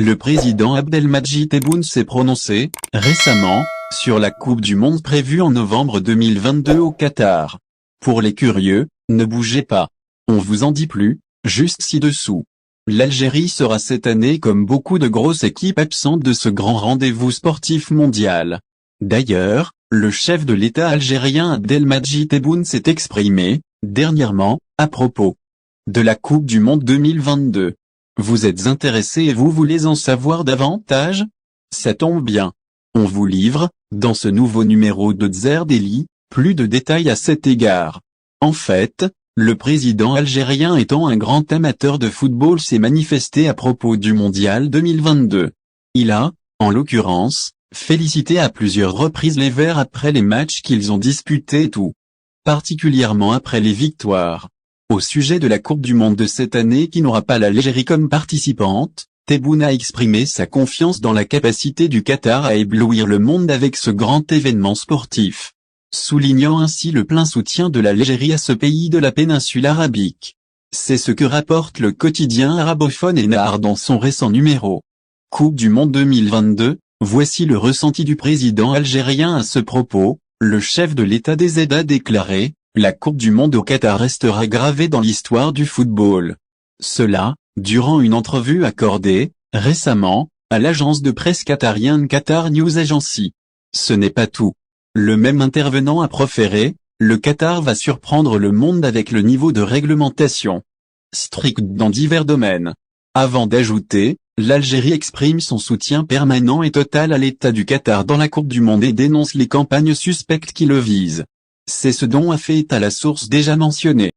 Le président Abdelmadjid Tebboune s'est prononcé, récemment, sur la Coupe du Monde prévue en novembre 2022 au Qatar. Pour les curieux, ne bougez pas. On vous en dit plus, juste ci-dessous. L'Algérie sera cette année comme beaucoup de grosses équipes absentes de ce grand rendez-vous sportif mondial. D'ailleurs, le chef de l'État algérien Abdelmadjid Tebboune s'est exprimé, dernièrement, à propos de la Coupe du Monde 2022. Vous êtes intéressé et vous voulez en savoir davantage? Ça tombe bien. On vous livre, dans ce nouveau numéro de Zer Daily, plus de détails à cet égard. En fait, le président algérien étant un grand amateur de football s'est manifesté à propos du Mondial 2022. Il a, en l'occurrence, félicité à plusieurs reprises les Verts après les matchs qu'ils ont disputés et tout. Particulièrement après les victoires. Au sujet de la Coupe du Monde de cette année qui n'aura pas l'Algérie comme participante, Tebboune a exprimé sa confiance dans la capacité du Qatar à éblouir le monde avec ce grand événement sportif. Soulignant ainsi le plein soutien de l'Algérie à ce pays de la péninsule arabique. C'est ce que rapporte le quotidien arabophone Ennar dans son récent numéro. Coupe du Monde 2022, voici le ressenti du président algérien à ce propos. Le chef de l'État des aides a déclaré, la Coupe du Monde au Qatar restera gravée dans l'histoire du football. Cela, durant une entrevue accordée, récemment, à l'agence de presse qatarienne Qatar News Agency. Ce n'est pas tout. Le même intervenant a proféré, le Qatar va surprendre le monde avec le niveau de réglementation strict dans divers domaines. Avant d'ajouter, l'Algérie exprime son soutien permanent et total à l'État du Qatar dans la Coupe du Monde et dénonce les campagnes suspectes qui le visent. C'est ce dont a fait état la source déjà mentionnée.